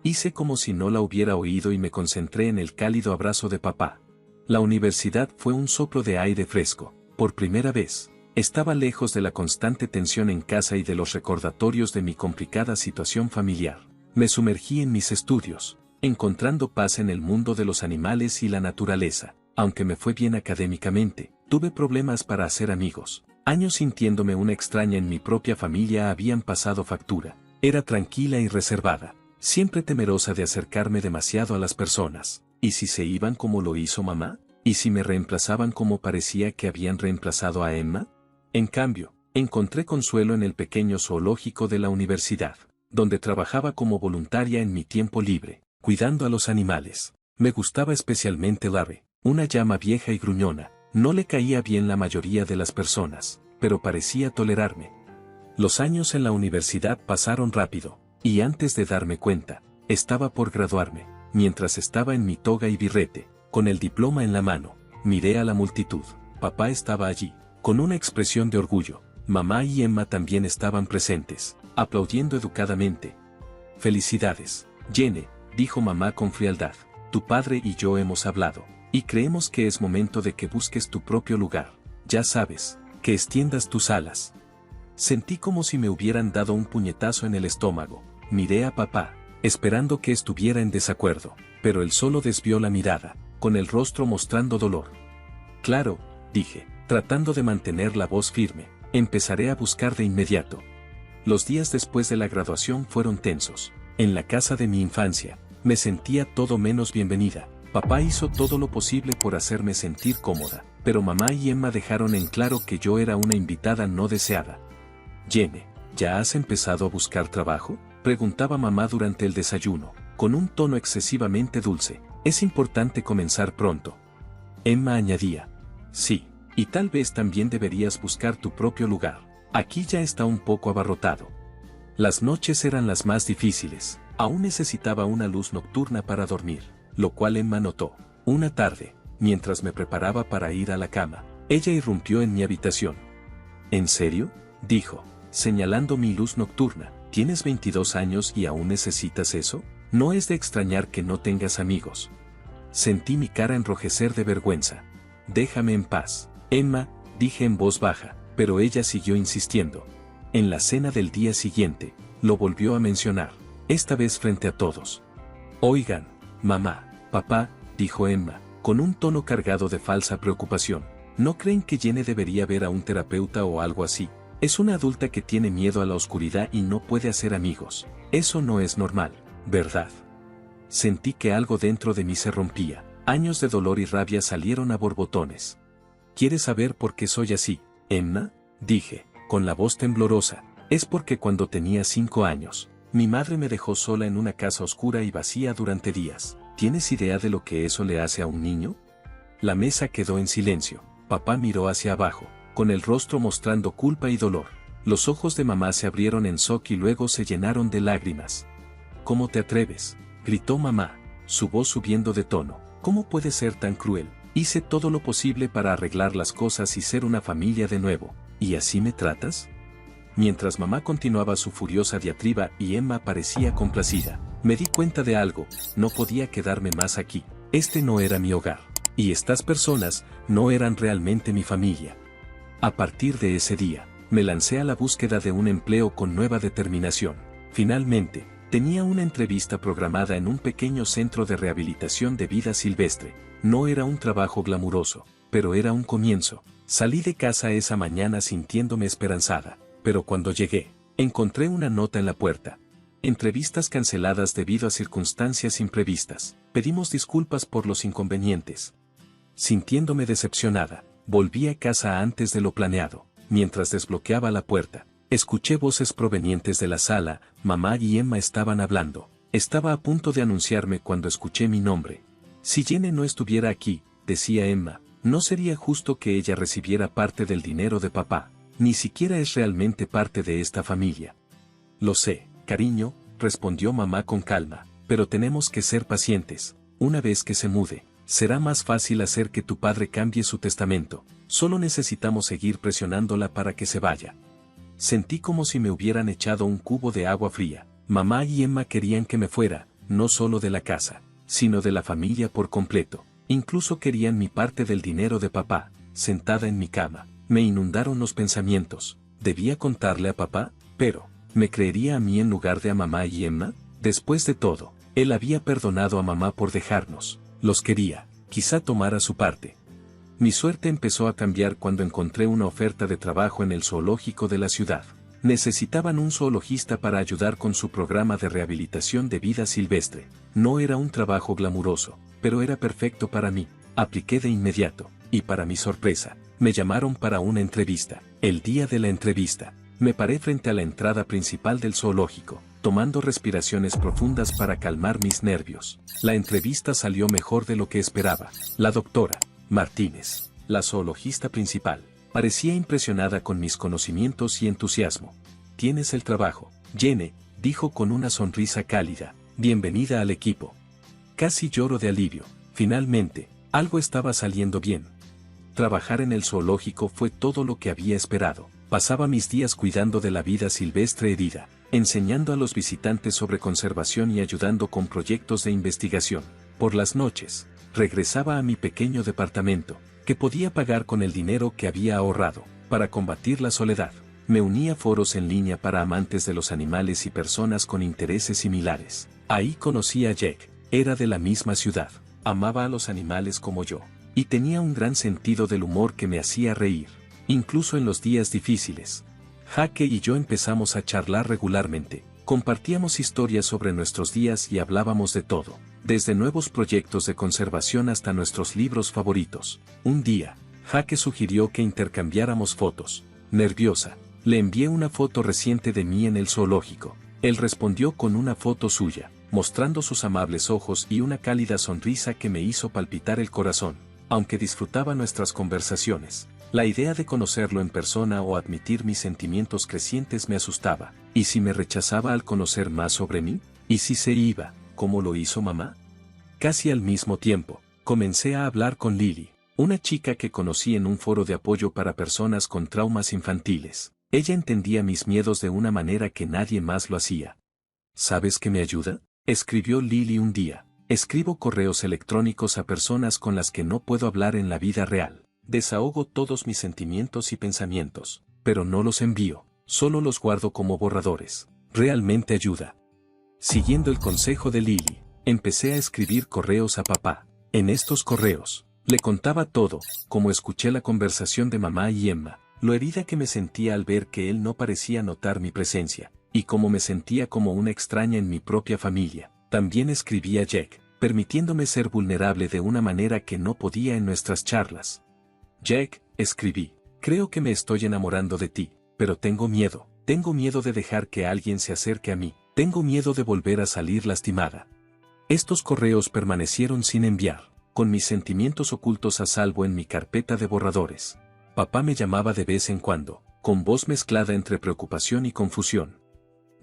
Hice como si no la hubiera oído y me concentré en el cálido abrazo de papá. La universidad fue un soplo de aire fresco. Por primera vez, estaba lejos de la constante tensión en casa y de los recordatorios de mi complicada situación familiar. Me sumergí en mis estudios, encontrando paz en el mundo de los animales y la naturaleza. Aunque me fue bien académicamente, tuve problemas para hacer amigos. Años sintiéndome una extraña en mi propia familia habían pasado factura. Era tranquila y reservada, siempre temerosa de acercarme demasiado a las personas. ¿Y si se iban como lo hizo mamá? ¿Y si me reemplazaban como parecía que habían reemplazado a Emma? En cambio, encontré consuelo en el pequeño zoológico de la universidad, donde trabajaba como voluntaria en mi tiempo libre, cuidando a los animales. Me gustaba especialmente Larry, una llama vieja y gruñona. No le caía bien la mayoría de las personas, pero parecía tolerarme. Los años en la universidad pasaron rápido, y antes de darme cuenta, estaba por graduarme. Mientras estaba en mi toga y birrete, con el diploma en la mano, miré a la multitud. Papá estaba allí, con una expresión de orgullo. Mamá y Emma también estaban presentes, aplaudiendo educadamente. «Felicidades, Jenny», dijo mamá con frialdad. «Tu padre y yo hemos hablado, y creemos que es momento de que busques tu propio lugar. Ya sabes, que extiendas tus alas». Sentí como si me hubieran dado un puñetazo en el estómago. Miré a papá, esperando que estuviera en desacuerdo, pero él solo desvió la mirada, con el rostro mostrando dolor. «Claro», dije, tratando de mantener la voz firme, «empezaré a buscar de inmediato». Los días después de la graduación fueron tensos. En la casa de mi infancia, me sentía todo menos bienvenida. Papá hizo todo lo posible por hacerme sentir cómoda, pero mamá y Emma dejaron en claro que yo era una invitada no deseada. «Jenny, ¿ya has empezado a buscar trabajo?», preguntaba mamá durante el desayuno, con un tono excesivamente dulce. «Es importante comenzar pronto». Emma añadía: «Sí, y tal vez también deberías buscar tu propio lugar. Aquí ya está un poco abarrotado». Las noches eran las más difíciles. Aún necesitaba una luz nocturna para dormir, lo cual Emma notó. Una tarde, mientras me preparaba para ir a la cama, ella irrumpió en mi habitación. «¿En serio?», dijo, señalando mi luz nocturna. «¿Tienes 22 años y aún necesitas eso? No es de extrañar que no tengas amigos». Sentí mi cara enrojecer de vergüenza. «Déjame en paz, Emma», dije en voz baja, pero ella siguió insistiendo. En la cena del día siguiente, lo volvió a mencionar, esta vez frente a todos. «Oigan, mamá, papá», dijo Emma, con un tono cargado de falsa preocupación, «¿no creen que Jenny debería ver a un terapeuta o algo así? Es una adulta que tiene miedo a la oscuridad y no puede hacer amigos. Eso no es normal, ¿verdad?». Sentí que algo dentro de mí se rompía. Años de dolor y rabia salieron a borbotones. «¿Quieres saber por qué soy así, Emma?», dije, con la voz temblorosa. «Es porque cuando tenía 5 años, mi madre me dejó sola en una casa oscura y vacía durante días. ¿Tienes idea de lo que eso le hace a un niño?». La mesa quedó en silencio. Papá miró hacia abajo, con el rostro mostrando culpa y dolor. Los ojos de mamá se abrieron en shock y luego se llenaron de lágrimas. «¿Cómo te atreves?», gritó mamá, su voz subiendo de tono. «¿Cómo puedes ser tan cruel? Hice todo lo posible para arreglar las cosas y ser una familia de nuevo. ¿Y así me tratas?». Mientras mamá continuaba su furiosa diatriba y Emma parecía complacida, me di cuenta de algo: no podía quedarme más aquí. Este no era mi hogar. Y estas personas no eran realmente mi familia. A partir de ese día, me lancé a la búsqueda de un empleo con nueva determinación. Finalmente, tenía una entrevista programada en un pequeño centro de rehabilitación de vida silvestre. No era un trabajo glamuroso, pero era un comienzo. Salí de casa esa mañana sintiéndome esperanzada, pero cuando llegué, encontré una nota en la puerta: «Entrevistas canceladas debido a circunstancias imprevistas. Pedimos disculpas por los inconvenientes». Sintiéndome decepcionada, volví a casa antes de lo planeado. Mientras desbloqueaba la puerta, escuché voces provenientes de la sala. Mamá y Emma estaban hablando. Estaba a punto de anunciarme cuando escuché mi nombre. «Si Jenny no estuviera aquí», decía Emma, «no sería justo que ella recibiera parte del dinero de papá. Ni siquiera es realmente parte de esta familia». «Lo sé, cariño», respondió mamá con calma, «pero tenemos que ser pacientes. Una vez que se mude, será más fácil hacer que tu padre cambie su testamento. Solo necesitamos seguir presionándola para que se vaya». Sentí como si me hubieran echado un cubo de agua fría. Mamá y Emma querían que me fuera, no solo de la casa, sino de la familia por completo. Incluso querían mi parte del dinero de papá. Sentada en mi cama, me inundaron los pensamientos. ¿Debía contarle a papá? Pero, ¿me creería a mí en lugar de a mamá y Emma? Después de todo, él había perdonado a mamá por dejarnos. Los quería, quizá tomara su parte. Mi suerte empezó a cambiar cuando encontré una oferta de trabajo en el zoológico de la ciudad. Necesitaban un zoologista para ayudar con su programa de rehabilitación de vida silvestre. No era un trabajo glamuroso, pero era perfecto para mí. Apliqué de inmediato, y para mi sorpresa, me llamaron para una entrevista. El día de la entrevista, me paré frente a la entrada principal del zoológico, tomando respiraciones profundas para calmar mis nervios. La entrevista salió mejor de lo que esperaba. La doctora Martínez, la zoologista principal, Parecía impresionada con mis conocimientos y entusiasmo. «Tienes el trabajo, Jenny», dijo con una sonrisa cálida. «Bienvenida al equipo». Casi lloro de alivio. Finalmente, algo estaba saliendo bien. Trabajar en el zoológico fue todo lo que había esperado. Pasaba mis días cuidando de la vida silvestre herida, enseñando a los visitantes sobre conservación y ayudando con proyectos de investigación. Por las noches, regresaba a mi pequeño departamento, que podía pagar con el dinero que había ahorrado. Para combatir la soledad, me uní a foros en línea para amantes de los animales y personas con intereses similares. Ahí conocí a Jack. Era de la misma ciudad, amaba a los animales como yo, y tenía un gran sentido del humor que me hacía reír, incluso en los días difíciles. Jack y yo empezamos a charlar regularmente, compartíamos historias sobre nuestros días y hablábamos de todo, desde nuevos proyectos de conservación hasta nuestros libros favoritos. Un día, Jack sugirió que intercambiáramos fotos. Nerviosa, le envié una foto reciente de mí en el zoológico. Él respondió con una foto suya, mostrando sus amables ojos y una cálida sonrisa que me hizo palpitar el corazón. Aunque disfrutaba nuestras conversaciones, la idea de conocerlo en persona o admitir mis sentimientos crecientes me asustaba. ¿Y si me rechazaba al conocer más sobre mí? ¿Y si se iba, como lo hizo mamá? Casi al mismo tiempo, comencé a hablar con Lily, una chica que conocí en un foro de apoyo para personas con traumas infantiles. Ella entendía mis miedos de una manera que nadie más lo hacía. ¿Sabes qué me ayuda?, escribió Lily un día. Escribo correos electrónicos a personas con las que no puedo hablar en la vida real. Desahogo todos mis sentimientos y pensamientos, pero no los envío, solo los guardo como borradores. Realmente ayuda. Siguiendo el consejo de Lily, empecé a escribir correos a papá. En estos correos, le contaba todo, como escuché la conversación de mamá y Emma, lo herida que me sentía al ver que él no parecía notar mi presencia, y cómo me sentía como una extraña en mi propia familia. También escribí a Jack, permitiéndome ser vulnerable de una manera que no podía en nuestras charlas. Jack, escribí, creo que me estoy enamorando de ti, pero tengo miedo de dejar que alguien se acerque a mí, tengo miedo de volver a salir lastimada. Estos correos permanecieron sin enviar, con mis sentimientos ocultos a salvo en mi carpeta de borradores. Papá me llamaba de vez en cuando, con voz mezclada entre preocupación y confusión.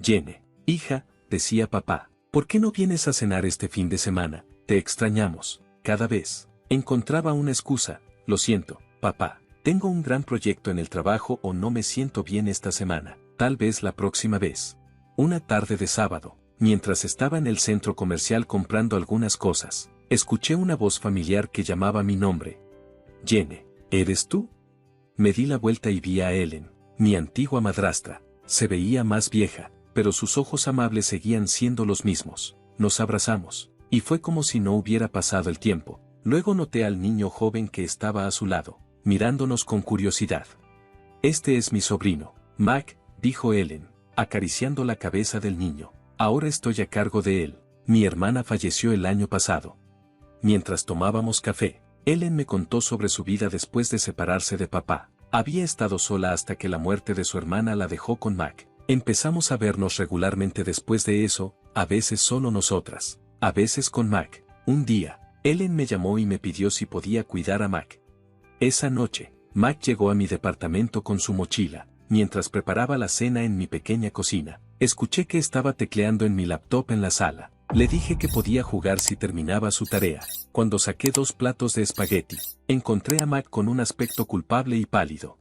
Jenny, hija, decía papá, ¿por qué no vienes a cenar este fin de semana? Te extrañamos. Cada vez encontraba una excusa. Lo siento, papá, tengo un gran proyecto en el trabajo o no me siento bien esta semana, tal vez la próxima vez. Una tarde de sábado, mientras estaba en el centro comercial comprando algunas cosas, escuché una voz familiar que llamaba mi nombre. Jenny, ¿eres tú? Me di la vuelta y vi a Ellen, mi antigua madrastra. Se veía más vieja, pero sus ojos amables seguían siendo los mismos. Nos abrazamos, y fue como si no hubiera pasado el tiempo. Luego noté al niño joven que estaba a su lado, mirándonos con curiosidad. Este es mi sobrino, Mac, dijo Ellen, acariciando la cabeza del niño. Ahora estoy a cargo de él. Mi hermana falleció el año pasado. Mientras tomábamos café, Ellen me contó sobre su vida después de separarse de papá. Había estado sola hasta que la muerte de su hermana la dejó con Mac. Empezamos a vernos regularmente después de eso, a veces solo nosotras, a veces con Mac. Un día, Ellen me llamó y me pidió si podía cuidar a Mac. Esa noche, Mac llegó a mi departamento con su mochila. Mientras preparaba la cena en mi pequeña cocina, escuché que estaba tecleando en mi laptop en la sala. Le dije que podía jugar si terminaba su tarea. Cuando saqué 2 platos de espagueti, encontré a Mac con un aspecto culpable y pálido.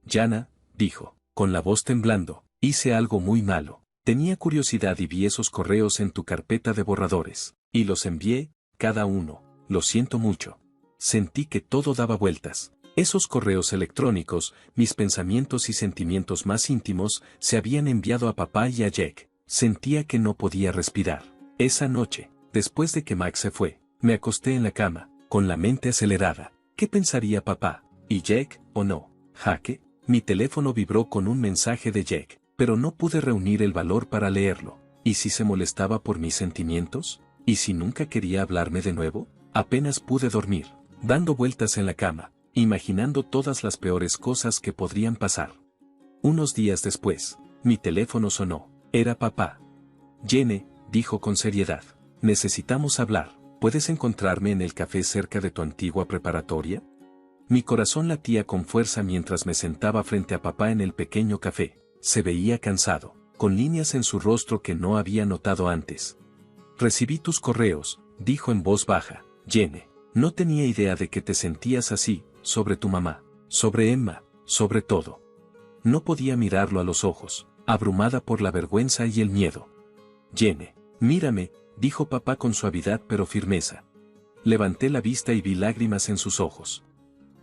Jana, dijo, con la voz temblando, hice algo muy malo. Tenía curiosidad y vi esos correos en tu carpeta de borradores, y los envié, cada uno. Lo siento mucho. Sentí que todo daba vueltas. Esos correos electrónicos, mis pensamientos y sentimientos más íntimos, se habían enviado a papá y a Jack. Sentía que no podía respirar. Esa noche, después de que Mac se fue, me acosté en la cama, con la mente acelerada. ¿Qué pensaría papá? ¿Y Jack, o no? Jaque, mi teléfono vibró con un mensaje de Jack, pero no pude reunir el valor para leerlo. ¿Y si se molestaba por mis sentimientos? ¿Y si nunca quería hablarme de nuevo? Apenas pude dormir, dando vueltas en la cama, imaginando todas las peores cosas que podrían pasar. Unos días después, mi teléfono sonó. Era papá. Jenny, dijo con seriedad, necesitamos hablar. ¿Puedes encontrarme en el café cerca de tu antigua preparatoria? Mi corazón latía con fuerza mientras me sentaba frente a papá en el pequeño café. Se veía cansado, con líneas en su rostro que no había notado antes. Recibí tus correos, dijo en voz baja. Jenny, no tenía idea de que te sentías así, sobre tu mamá, sobre Emma, sobre todo. No podía mirarlo a los ojos, abrumada por la vergüenza y el miedo. Jenny, mírame, dijo papá con suavidad pero firmeza. Levanté la vista y vi lágrimas en sus ojos.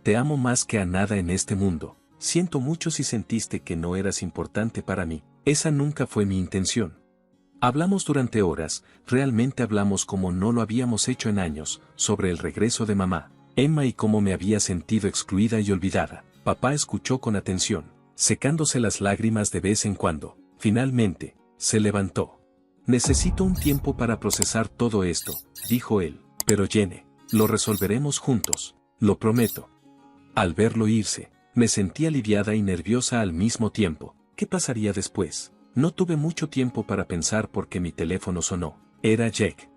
Te amo más que a nada en este mundo. Siento mucho si sentiste que no eras importante para mí. Esa nunca fue mi intención. Hablamos durante horas, realmente hablamos como no lo habíamos hecho en años, sobre el regreso de mamá, Emma y cómo me había sentido excluida y olvidada. Papá escuchó con atención, secándose las lágrimas de vez en cuando. Finalmente, se levantó. Necesito un tiempo para procesar todo esto, dijo él. Pero Jenny, lo resolveremos juntos, lo prometo. Al verlo irse, me sentí aliviada y nerviosa al mismo tiempo. ¿Qué pasaría después? No tuve mucho tiempo para pensar porque mi teléfono sonó. Era Jack.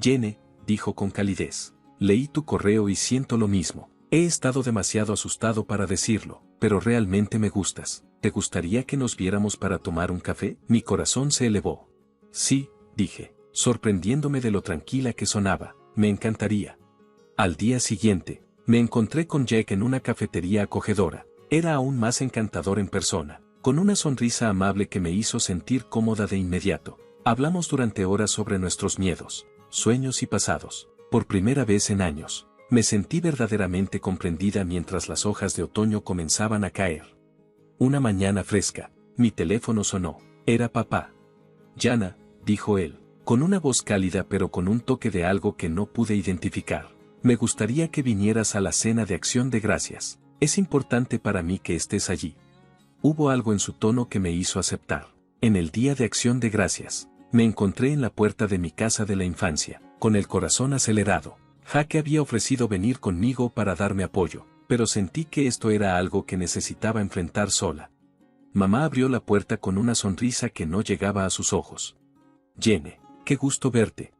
Jenny, dijo con calidez. Leí tu correo y siento lo mismo. He estado demasiado asustado para decirlo, pero realmente me gustas. ¿Te gustaría que nos viéramos para tomar un café? Mi corazón se elevó. Sí, dije, sorprendiéndome de lo tranquila que sonaba. Me encantaría. Al día siguiente, me encontré con Jack en una cafetería acogedora. Era aún más encantador en persona, con una sonrisa amable que me hizo sentir cómoda de inmediato. Hablamos durante horas sobre nuestros miedos, sueños y pasados. Por primera vez en años, me sentí verdaderamente comprendida mientras las hojas de otoño comenzaban a caer. Una mañana fresca, mi teléfono sonó. Era papá. Jana, dijo él, con una voz cálida pero con un toque de algo que no pude identificar. Me gustaría que vinieras a la cena de Acción de Gracias. Es importante para mí que estés allí. Hubo algo en su tono que me hizo aceptar. En el día de Acción de Gracias, me encontré en la puerta de mi casa de la infancia, con el corazón acelerado. Jaque había ofrecido venir conmigo para darme apoyo, pero sentí que esto era algo que necesitaba enfrentar sola. Mamá abrió la puerta con una sonrisa que no llegaba a sus ojos. Jenny, qué gusto verte.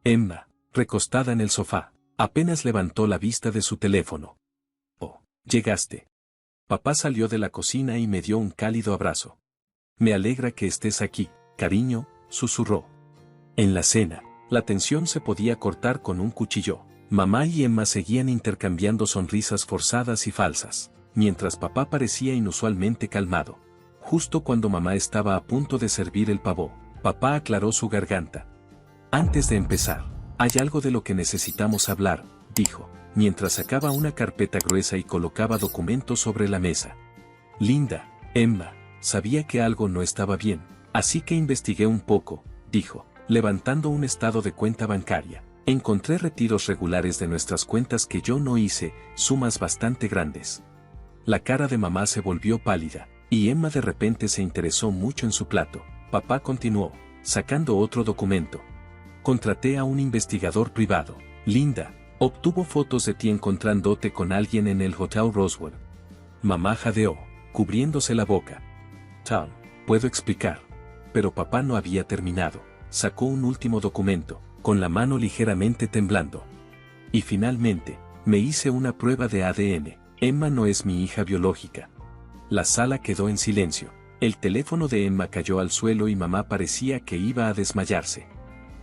Emma, recostada en el sofá, apenas levantó la vista de su teléfono. Oh, llegaste. Papá salió de la cocina y me dio un cálido abrazo. Me alegra que estés aquí, cariño, susurró. En la cena, la tensión se podía cortar con un cuchillo. Mamá y Emma seguían intercambiando sonrisas forzadas y falsas, mientras papá parecía inusualmente calmado. Justo cuando mamá estaba a punto de servir el pavó, papá aclaró su garganta. Antes de empezar, hay algo de lo que necesitamos hablar, dijo, mientras sacaba una carpeta gruesa y colocaba documentos sobre la mesa. Linda, Emma, sabía que algo no estaba bien, así que investigué un poco, dijo, levantando un estado de cuenta bancaria. Encontré retiros regulares de nuestras cuentas que yo no hice, sumas bastante grandes. La cara de mamá se volvió pálida, y Emma de repente se interesó mucho en su plato. Papá continuó, sacando otro documento. Contraté a un investigador privado. Linda, obtuvo fotos de ti encontrándote con alguien en el Hotel Roswell. Mamá jadeó, cubriéndose la boca. Tom, puedo explicar. Pero papá no había terminado. Sacó un último documento, con la mano ligeramente temblando. Y finalmente, me hice una prueba de ADN. Emma no es mi hija biológica. La sala quedó en silencio. El teléfono de Emma cayó al suelo y mamá parecía que iba a desmayarse.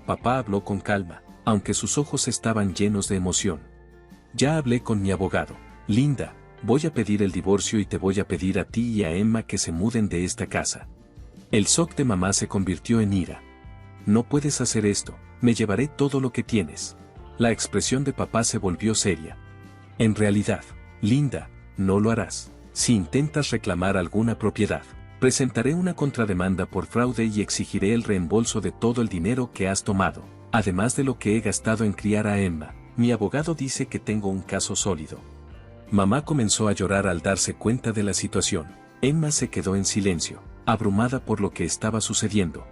Papá habló con calma, aunque sus ojos estaban llenos de emoción. Ya hablé con mi abogado. Linda, voy a pedir el divorcio y te voy a pedir a ti y a Emma que se muden de esta casa. El shock de mamá se convirtió en ira. No puedes hacer esto, me llevaré todo lo que tienes. La expresión de papá se volvió seria. En realidad, Linda, no lo harás. Si intentas reclamar alguna propiedad, presentaré una contrademanda por fraude y exigiré el reembolso de todo el dinero que has tomado, además de lo que he gastado en criar a Emma. Mi abogado dice que tengo un caso sólido. Mamá comenzó a llorar al darse cuenta de la situación. Emma se quedó en silencio, abrumada por lo que estaba sucediendo.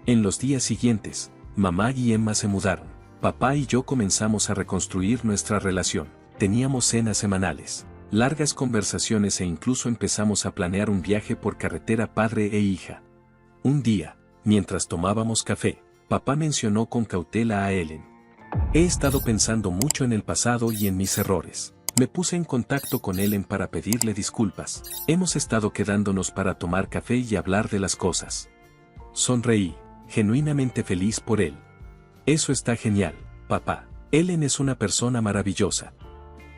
En los días siguientes, mamá y Emma se mudaron. Papá y yo comenzamos a reconstruir nuestra relación. Teníamos cenas semanales, largas conversaciones e incluso empezamos a planear un viaje por carretera padre e hija. Un día, mientras tomábamos café, papá mencionó con cautela a Ellen. He estado pensando mucho en el pasado y en mis errores. Me puse en contacto con Ellen para pedirle disculpas. Hemos estado quedándonos para tomar café y hablar de las cosas. Sonreí, genuinamente feliz por él. Eso está genial, papá. Ellen es una persona maravillosa.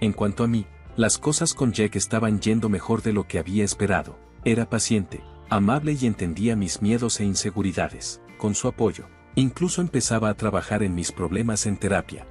En cuanto a mí, las cosas con Jack estaban yendo mejor de lo que había esperado. Era paciente, amable y entendía mis miedos e inseguridades. Con su apoyo, incluso empezaba a trabajar en mis problemas en terapia.